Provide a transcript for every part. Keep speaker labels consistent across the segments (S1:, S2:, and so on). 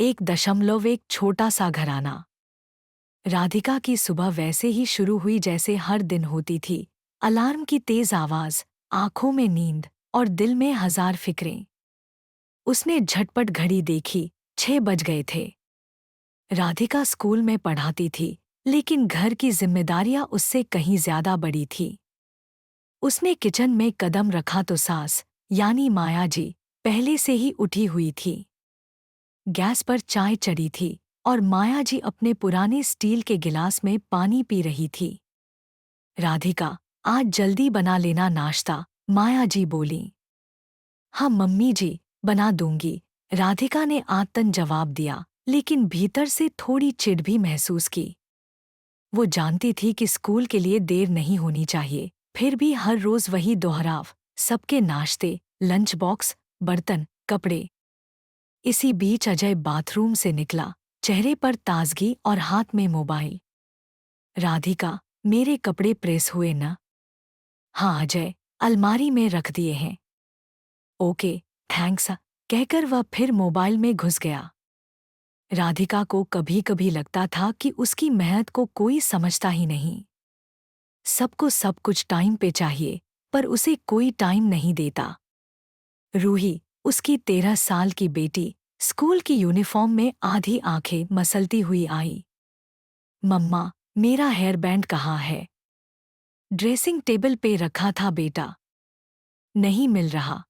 S1: 1.1 छोटा सा घराना। राधिका की सुबह वैसे ही शुरू हुई जैसे हर दिन होती थी। अलार्म की तेज आवाज, आंखों में नींद और दिल में हजार फिक्रें। उसने झटपट घड़ी देखी, 6 बज गए थे। राधिका स्कूल में पढ़ाती थी, लेकिन घर की जिम्मेदारियां उससे कहीं ज्यादा बड़ी थी। उसने किचन में कदम रखा तो सास, यानी माया जी, पहले से ही उठी हुई थी। गैस पर चाय चढ़ी थी और माया जी अपने पुराने स्टील के गिलास में पानी पी रही थी। राधिका, आज जल्दी बना लेना नाश्ता, माया जी बोली। हाँ मम्मी जी, बना दूंगी, राधिका ने आतन जवाब दिया, लेकिन भीतर से थोड़ी चिढ़ भी महसूस की। वो जानती थी कि स्कूल के लिए देर नहीं होनी चाहिए, फिर भी हर रोज वही दोहराव, सबके नाश्ते, लंच बॉक्स, बर्तन, कपड़े। इसी बीच अजय बाथरूम से निकला, चेहरे पर ताजगी और हाथ में मोबाइल। राधिका, मेरे कपड़े प्रेस हुए न? हाँ अजय, अलमारी में रख दिए हैं। ओके, थैंक्स, कहकर वह फिर मोबाइल में घुस गया। राधिका को कभी कभी लगता था कि उसकी मेहनत को कोई समझता ही नहीं। सबको सब कुछ टाइम पे चाहिए, पर उसे कोई टाइम नहीं देता। रूही, उसकी 13 साल की बेटी, स्कूल की यूनिफॉर्म में आधी आंखें मसलती हुई आई। मम्मा, मेरा हेयर बैंड कहाँ है? ड्रेसिंग टेबल पे रखा था बेटा। नहीं मिल रहा।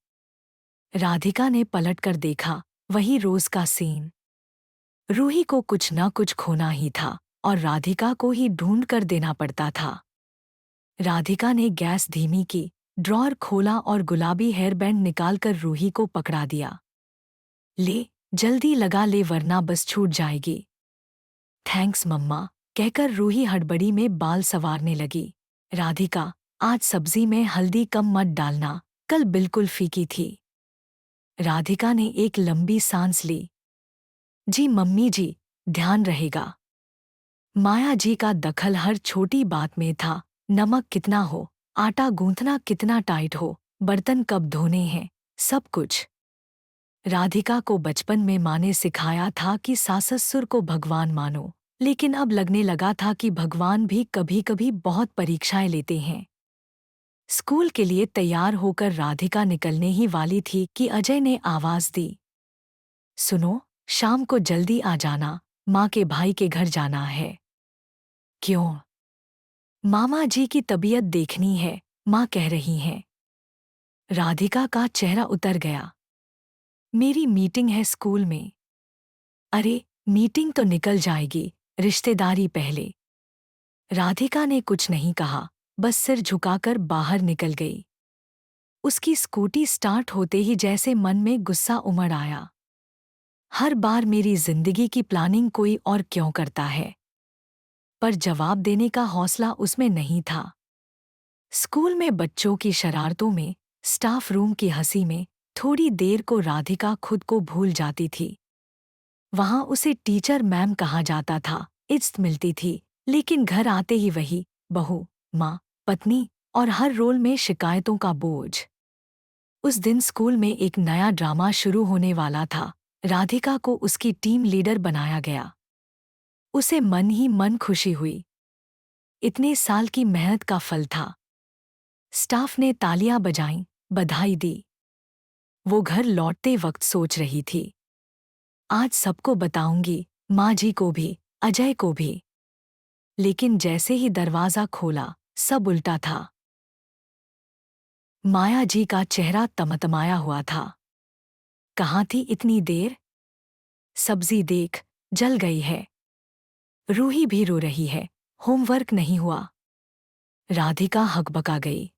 S1: राधिका ने पलटकर देखा, वही रोज का सीन। रूही को कुछ न कुछ खोना ही था और राधिका को ही ढूंढ कर देना पड़ता था। राधिका ने गैस धीमी की, ड्रॉअर खोला और गुलाबी हेयरबैंड निकालकर रूही को पकड़ा दिया। ले, जल्दी लगा ले वरना बस छूट जाएगी। थैंक्स मम्मा, कहकर रूही हड़बड़ी में बाल संवारने लगी। राधिका, आज सब्जी में हल्दी कम मत डालना, कल बिल्कुल फीकी थी। राधिका ने एक लंबी सांस ली। जी मम्मी जी, ध्यान रहेगा। माया जी का दखल हर छोटी बात में था, नमक कितना हो, आटा गूंथना कितना टाइट हो, बर्तन कब धोने हैं, सब कुछ। राधिका को बचपन में माँ ने सिखाया था कि सास-ससुर को भगवान मानो, लेकिन अब लगने लगा था कि भगवान भी कभी कभी बहुत परीक्षाएं लेते हैं। स्कूल के लिए तैयार होकर राधिका निकलने ही वाली थी कि अजय ने आवाज दी। सुनो, शाम को जल्दी आ जाना, माँ के भाई के घर जाना है। क्यों? मामा जी की तबीयत देखनी है, माँ कह रही हैं। राधिका का चेहरा उतर गया। मेरी मीटिंग है स्कूल में। अरे, मीटिंग तो निकल जाएगी, रिश्तेदारी पहले। राधिका ने कुछ नहीं कहा, बस सिर झुकाकर बाहर निकल गई। उसकी स्कूटी स्टार्ट होते ही जैसे मन में गुस्सा उमड़ आया। हर बार मेरी जिंदगी की प्लानिंग कोई और क्यों करता है? पर जवाब देने का हौसला उसमें नहीं था। स्कूल में बच्चों की शरारतों में, स्टाफ रूम की हंसी में, थोड़ी देर को राधिका खुद को भूल जाती थी। वहां उसे टीचर मैम कहा जाता था, इज्जत मिलती थी, लेकिन घर आते ही वही बहू, माँ, पत्नी और हर रोल में शिकायतों का बोझ। उस दिन स्कूल में एक नया ड्रामा शुरू होने वाला था। राधिका को उसकी टीम लीडर बनाया गया। उसे मन ही मन खुशी हुई। इतने साल की मेहनत का फल था। स्टाफ ने तालियां बजाईं, बधाई दी। वो घर लौटते वक्त सोच रही थी, आज सबको बताऊंगी, माँ जी को भी, अजय को भी। लेकिन जैसे ही दरवाजा खोला, सब उल्टा था। माया जी का चेहरा तमतमाया हुआ था। कहाँ थी इतनी देर? सब्जी देख, जल गई है। रूही भी रो रही है, होमवर्क नहीं हुआ। राधिका हकबका गई।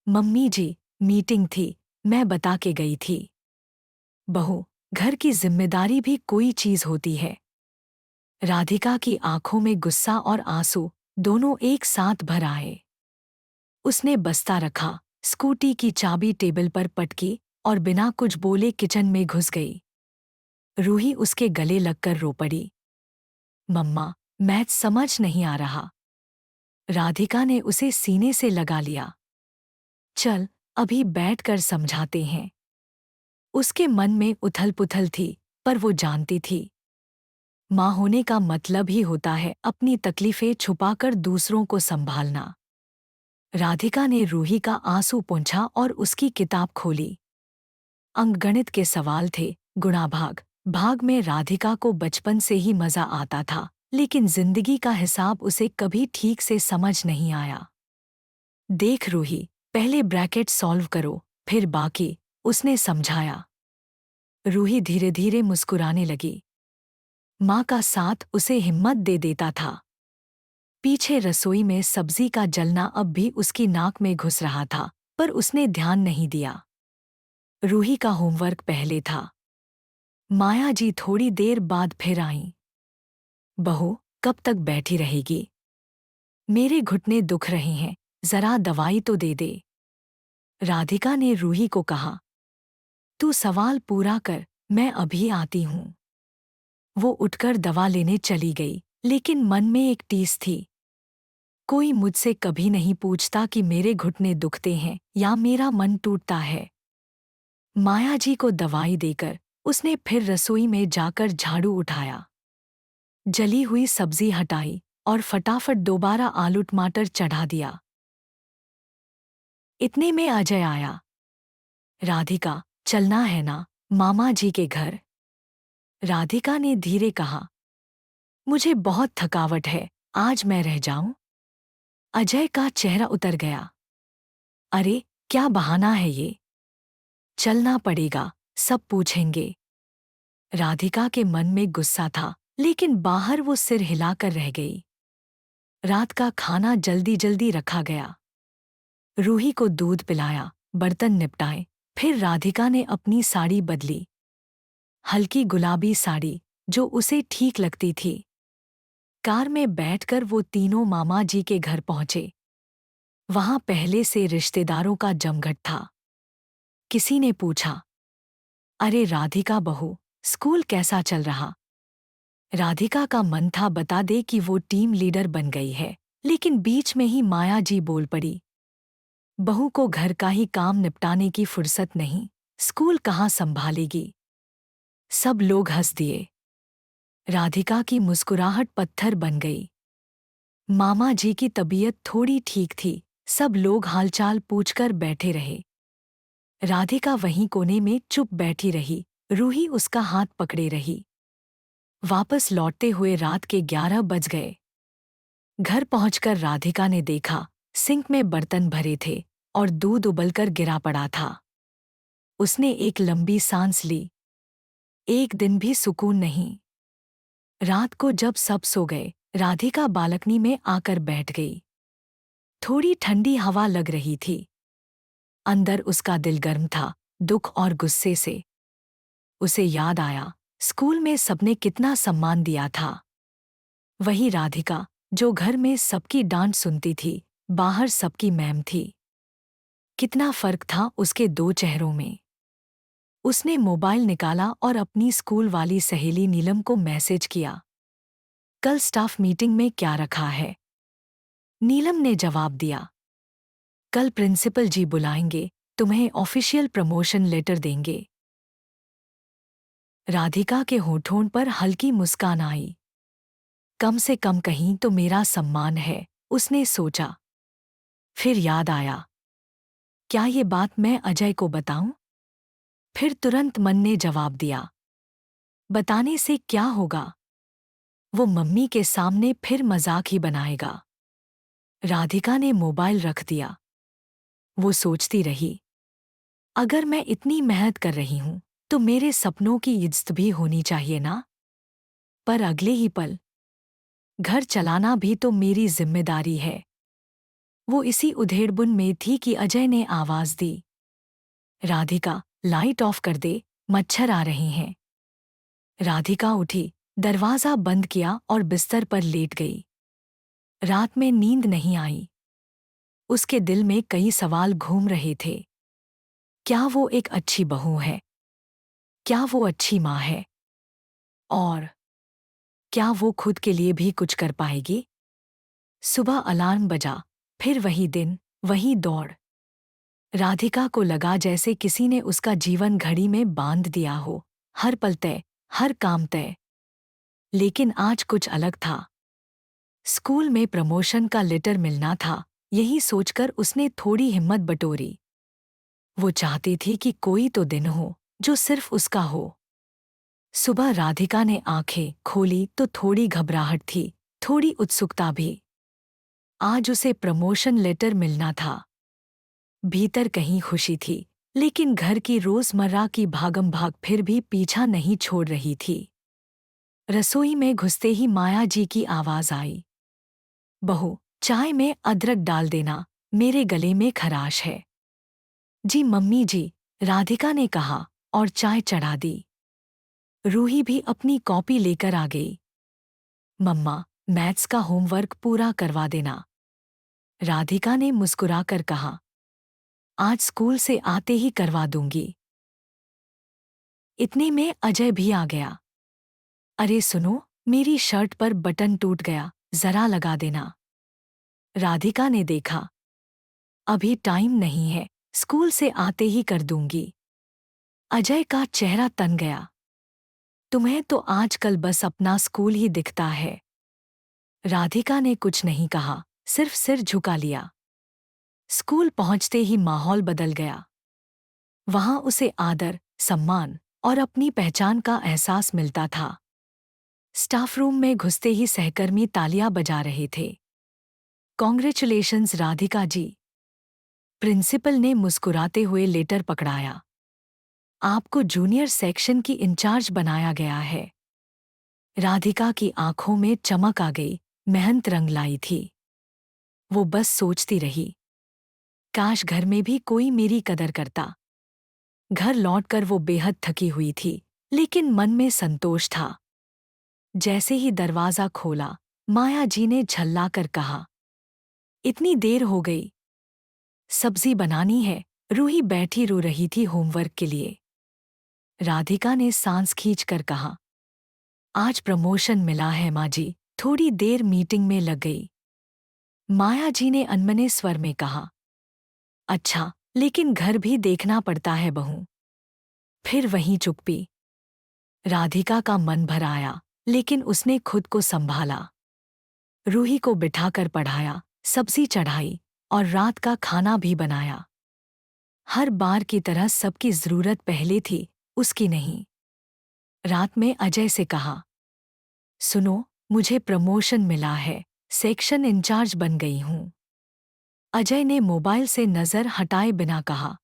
S1: मम्मी जी, मीटिंग थी, मैं बता के गई थी। बहू, घर की जिम्मेदारी भी कोई चीज होती है। राधिका की आंखों में गुस्सा और आंसू दोनों एक साथ भर आए। उसने बस्ता रखा, स्कूटी की चाबी टेबल पर पटकी और बिना कुछ बोले किचन में घुस गई। रूही उसके गले लगकर रो पड़ी। मम्मा, मैथ समझ नहीं आ रहा। राधिका ने उसे सीने से लगा लिया। चल, अभी बैठकर समझाते हैं। उसके मन में उथल पुथल थी, पर वो जानती थी, माँ होने का मतलब ही होता है अपनी तकलीफें छुपाकर दूसरों को संभालना। राधिका ने रूही का आंसू पोंछा और उसकी किताब खोली। अंकगणित के सवाल थे, गुणा भाग में राधिका को बचपन से ही मजा आता था, लेकिन जिंदगी का हिसाब उसे कभी ठीक से समझ नहीं आया। देख रूही, पहले ब्रैकेट सॉल्व करो, फिर बाकी, उसने समझाया। रूही धीरे धीरे मुस्कुराने लगी। माँ का साथ उसे हिम्मत दे देता था। पीछे रसोई में सब्जी का जलना अब भी उसकी नाक में घुस रहा था, पर उसने ध्यान नहीं दिया। रूही का होमवर्क पहले था। माया जी थोड़ी देर बाद फिर आईं। बहू, कब तक बैठी रहेगी? मेरे घुटने दुख रहे हैं, जरा दवाई तो दे दे। राधिका ने रूही को कहा। तू सवाल पूरा कर, मैं अभी आती हूँ। वो उठकर दवा लेने चली गई, लेकिन मन में एक टीस थी। कोई मुझसे कभी नहीं पूछता कि मेरे घुटने दुखते हैं या मेरा मन टूटता है। माया जी को दवाई देकर उसने फिर रसोई में जाकर झाड़ू उठाया, जली हुई सब्जी हटाई और फटाफट दोबारा आलू टमाटर चढ़ा दिया। इतने में अजय आया। राधिका, चलना है ना मामा जी के घर? राधिका ने धीरे कहा। मुझे बहुत थकावट है, आज मैं रह जाऊं? अजय का चेहरा उतर गया। अरे, क्या बहाना है ये? चलना पड़ेगा, सब पूछेंगे। राधिका के मन में गुस्सा था, लेकिन बाहर वो सिर हिलाकर रह गई। रात का खाना जल्दी जल्दी रखा गया। रूही को दूध पिलाया, बर्तन निपटाए, फिर राधिका ने अपनी साड़ी बदली। हल्की गुलाबी साड़ी, जो उसे ठीक लगती थी। कार में बैठकर वो तीनों मामा जी के घर पहुंचे। वहां पहले से रिश्तेदारों का जमघट था। किसी ने पूछा, अरे राधिका बहू, स्कूल कैसा चल रहा? राधिका का मन था बता दे कि वो टीम लीडर बन गई है, लेकिन बीच में ही माया जी बोल पड़ी। बहू को घर का ही काम निपटाने की फुर्सत नहीं, स्कूल कहाँ संभालेगी? सब लोग हंस दिए। राधिका की मुस्कुराहट पत्थर बन गई। मामा जी की तबीयत थोड़ी ठीक थी, सब लोग हालचाल पूछकर बैठे रहे। राधिका वहीं कोने में चुप बैठी रही, रूही उसका हाथ पकड़े रही। वापस लौटते हुए रात के 11 बज गए। घर पहुंचकर राधिका ने देखा, सिंक में बर्तन भरे थे और दूध उबलकर गिरा पड़ा था। उसने एक लंबी सांस ली। एक दिन भी सुकून नहीं। रात को जब सब सो गए, राधिका बालकनी में आकर बैठ गई। थोड़ी ठंडी हवा लग रही थी। अंदर उसका दिल गर्म था, दुख और गुस्से से। उसे याद आया, स्कूल में सबने कितना सम्मान दिया था। वही राधिका, जो घर में सबकी डांट सुनती थी, बाहर सबकी मैम थी। कितना फर्क था उसके दो चेहरों में। उसने मोबाइल निकाला और अपनी स्कूल वाली सहेली नीलम को मैसेज किया। कल स्टाफ मीटिंग में क्या रखा है? नीलम ने जवाब दिया, कल प्रिंसिपल जी बुलाएंगे, तुम्हें ऑफिशियल प्रमोशन लेटर देंगे। राधिका के होठों पर हल्की मुस्कान आई। कम से कम कहीं तो मेरा सम्मान है, उसने सोचा। फिर याद आया, क्या ये बात मैं अजय को बताऊं? फिर तुरंत मन ने जवाब दिया, बताने से क्या होगा? वो मम्मी के सामने फिर मजाक ही बनाएगा। राधिका ने मोबाइल रख दिया। वो सोचती रही, अगर मैं इतनी मेहनत कर रही हूं, तो मेरे सपनों की इज्जत भी होनी चाहिए ना? पर अगले ही पल, घर चलाना भी तो मेरी जिम्मेदारी है। वो इसी उधेड़बुन में थी कि अजय ने आवाज दी, राधिका, लाइट ऑफ कर दे, मच्छर आ रहे हैं। राधिका उठी, दरवाजा बंद किया और बिस्तर पर लेट गई। रात में नींद नहीं आई। उसके दिल में कई सवाल घूम रहे थे। क्या वो एक अच्छी बहू है? क्या वो अच्छी माँ है? और क्या वो खुद के लिए भी कुछ कर पाएगी? सुबह अलार्म बजा, फिर वही दिन, वही दौड़। राधिका को लगा जैसे किसी ने उसका जीवन घड़ी में बांध दिया हो, हर पल तय, हर काम तय। लेकिन आज कुछ अलग था। स्कूल में प्रमोशन का लेटर मिलना था, यही सोचकर उसने थोड़ी हिम्मत बटोरी। वो चाहती थी कि कोई तो दिन हो जो सिर्फ उसका हो। सुबह राधिका ने आंखें खोली तो थोड़ी घबराहट थी, थोड़ी उत्सुकता भी। आज उसे प्रमोशन लेटर मिलना था। भीतर कहीं खुशी थी, लेकिन घर की रोजमर्रा की भागम भाग फिर भी पीछा नहीं छोड़ रही थी। रसोई में घुसते ही माया जी की आवाज आई। बहू, चाय में अदरक डाल देना, मेरे गले में खराश है। जी मम्मी जी, राधिका ने कहा और चाय चढ़ा दी। रूही भी अपनी कॉपी लेकर आ गई। मम्मा, मैथ्स का होमवर्क पूरा करवा देना, राधिका ने मुस्कुराकर कहा। आज स्कूल से आते ही करवा दूंगी। इतने में अजय भी आ गया। अरे सुनो, मेरी शर्ट पर बटन टूट गया, जरा लगा देना। राधिका ने देखा। अभी टाइम नहीं है, स्कूल से आते ही कर दूंगी। अजय का चेहरा तन गया। तुम्हें तो आजकल बस अपना स्कूल ही दिखता है। राधिका ने कुछ नहीं कहा, सिर्फ सिर झुका लिया। स्कूल पहुंचते ही माहौल बदल गया। वहां उसे आदर, सम्मान और अपनी पहचान का एहसास मिलता था। स्टाफ रूम में घुसते ही सहकर्मी तालियां बजा रहे थे। कॉन्ग्रेचुलेशंस राधिका जी। प्रिंसिपल ने मुस्कुराते हुए लेटर पकड़ाया। आपको जूनियर सेक्शन की इंचार्ज बनाया गया है। राधिका की आंखों में चमक आ गई, मेहनत रंग लाई थी। वो बस सोचती रही, काश घर में भी कोई मेरी कदर करता। घर लौटकर वो बेहद थकी हुई थी, लेकिन मन में संतोष था। जैसे ही दरवाज़ा खोला, माया जी ने झल्लाकर कहा, इतनी देर हो गई। सब्जी बनानी है। रूही बैठी रो रही थी होमवर्क के लिए। राधिका ने सांस खींचकर कहा, आज प्रमोशन मिला है माँ जी, थोड़ी देर मीटिंग में लग गई। माया जी ने अनमने स्वर में कहा, अच्छा, लेकिन घर भी देखना पड़ता है बहू। फिर वहीं चुप्पी। राधिका का मन भर आया, लेकिन उसने खुद को संभाला। रूही को बिठाकर पढ़ाया, सब्जी चढ़ाई और रात का खाना भी बनाया। हर बार की तरह सबकी जरूरत पहले थी, उसकी नहीं। रात में अजय से कहा, सुनो, मुझे प्रमोशन मिला है, सेक्शन इंचार्ज बन गई हूं। अजय ने मोबाइल से नजर हटाए बिना कहा,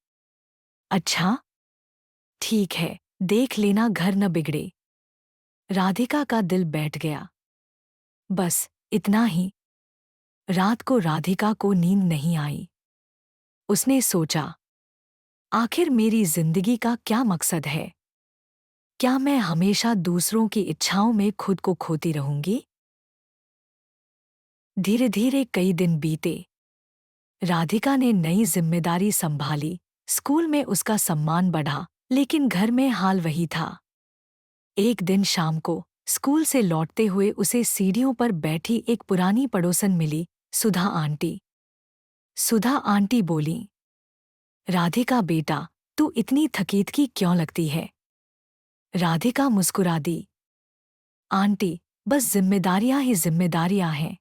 S1: अच्छा, ठीक है, देख लेना घर न बिगड़े। राधिका का दिल बैठ गया। बस इतना ही। रात को राधिका को नींद नहीं आई। उसने सोचा, आखिर मेरी जिंदगी का क्या मकसद है? क्या मैं हमेशा दूसरों की इच्छाओं में खुद को खोती रहूंगी? धीरे धीरे कई दिन बीते। राधिका ने नई जिम्मेदारी संभाली। स्कूल में उसका सम्मान बढ़ा, लेकिन घर में हाल वही था। एक दिन शाम को स्कूल से लौटते हुए उसे सीढ़ियों पर बैठी एक पुरानी पड़ोसन मिली, सुधा आंटी। सुधा आंटी बोली, राधिका बेटा, तू इतनी थकीत क्यों लगती है? राधिका मुस्कुरा दी, आंटी, बस जिम्मेदारियां ही जिम्मेदारियां हैं।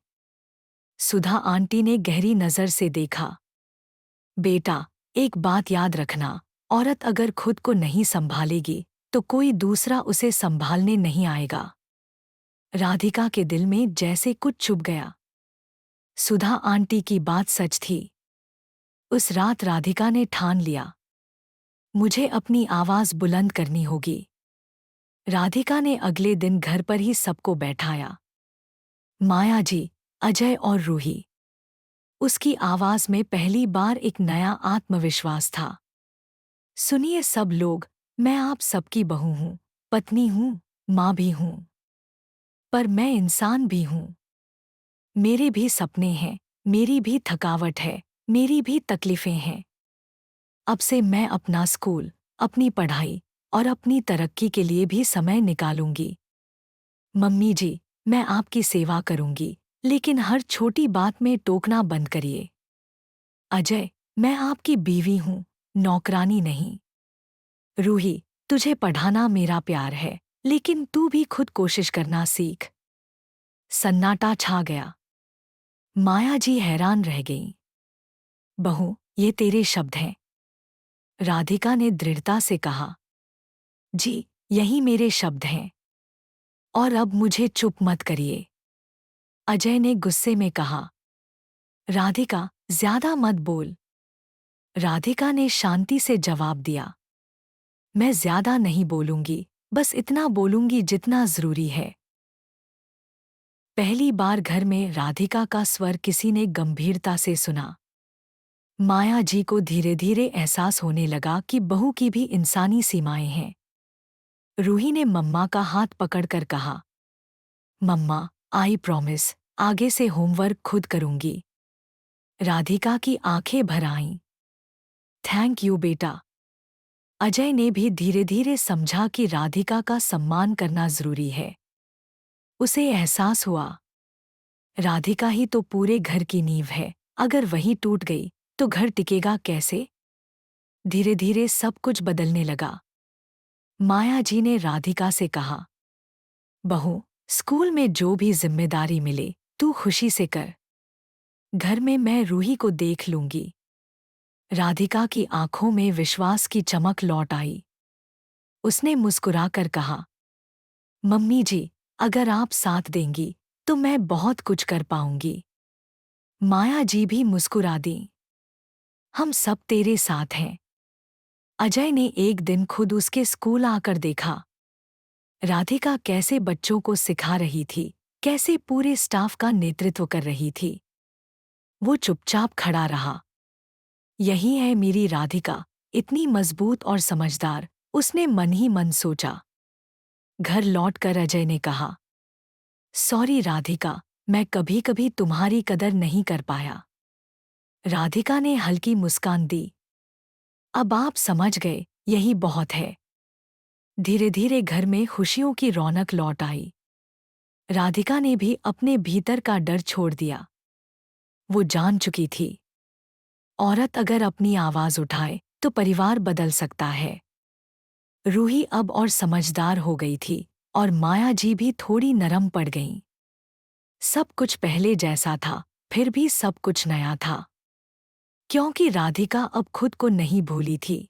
S1: सुधा आंटी ने गहरी नजर से देखा, बेटा, एक बात याद रखना, औरत अगर खुद को नहीं संभालेगी तो कोई दूसरा उसे संभालने नहीं आएगा। राधिका के दिल में जैसे कुछ चुभ गया। सुधा आंटी की बात सच थी। उस रात राधिका ने ठान लिया, मुझे अपनी आवाज बुलंद करनी होगी। राधिका ने अगले दिन घर पर ही सबको बैठाया, माया जी, अजय और रूही। उसकी आवाज में पहली बार एक नया आत्मविश्वास था। सुनिए सब लोग, मैं आप सबकी बहू हूं, पत्नी हूं, मां भी हूं। पर मैं इंसान भी हूं। मेरे भी सपने हैं, मेरी भी थकावट है, मेरी भी तकलीफें हैं। अब से मैं अपना स्कूल, अपनी पढ़ाई और अपनी तरक्की के लिए भी समय निकालूंगी। मम्मी जी, मैं आपकी सेवा करूंगी, लेकिन हर छोटी बात में टोकना बंद करिए। अजय, मैं आपकी बीवी हूं, नौकरानी नहीं। रूही, तुझे पढ़ाना मेरा प्यार है, लेकिन तू भी खुद कोशिश करना सीख। सन्नाटा छा गया। माया जी हैरान रह गईं। बहू, ये तेरे शब्द हैं? राधिका ने दृढ़ता से कहा। जी, यही मेरे शब्द हैं। और अब मुझे चुप मत करिए, अजय ने गुस्से में कहा। राधिका, ज्यादा मत बोल। राधिका ने शांति से जवाब दिया। मैं ज्यादा नहीं बोलूंगी, बस इतना बोलूंगी जितना जरूरी है। पहली बार घर में राधिका का स्वर किसी ने गंभीरता से सुना। माया जी को धीरे धीरे एहसास होने लगा कि बहू की भी इंसानी सीमाएं हैं। रूही ने मम्मा का हाथ पकड़कर कहा, मम्मा, आई प्रॉमिस, आगे से होमवर्क खुद करूंगी। राधिका की आंखें भर आईं। थैंक यू बेटा। अजय ने भी धीरे धीरे समझा कि राधिका का सम्मान करना जरूरी है। उसे एहसास हुआ, राधिका ही तो पूरे घर की नींव है, अगर वही टूट गई तो घर टिकेगा कैसे? धीरे धीरे सब कुछ बदलने लगा। माया जी ने राधिका से कहा, बहू, स्कूल में जो भी जिम्मेदारी मिले तू खुशी से कर। घर में मैं रूही को देख लूंगी। राधिका की आंखों में विश्वास की चमक लौट आई। उसने मुस्कुराकर कहा, मम्मी जी, अगर आप साथ देंगी तो मैं बहुत कुछ कर पाऊंगी। माया जी भी मुस्कुरा दी। हम सब तेरे साथ हैं। अजय ने एक दिन खुद उसके स्कूल आकर देखा। राधिका कैसे बच्चों को सिखा रही थी, कैसे पूरे स्टाफ का नेतृत्व कर रही थी। वो चुपचाप खड़ा रहा। यही है मेरी राधिका, इतनी मजबूत और समझदार, उसने मन ही मन सोचा। घर लौटकर अजय ने कहा, सॉरी राधिका, मैं कभी कभी तुम्हारी कदर नहीं कर पाया। राधिका ने हल्की मुस्कान दी। अब आप समझ गए, यही बहुत है। धीरे धीरे घर में खुशियों की रौनक लौट आई। राधिका ने भी अपने भीतर का डर छोड़ दिया। वो जान चुकी थी, औरत अगर अपनी आवाज उठाए तो परिवार बदल सकता है। रूही अब और समझदार हो गई थी और माया जी भी थोड़ी नरम पड़ गईं। सब कुछ पहले जैसा था, फिर भी सब कुछ नया था। क्योंकि राधिका अब खुद को नहीं भूली थी।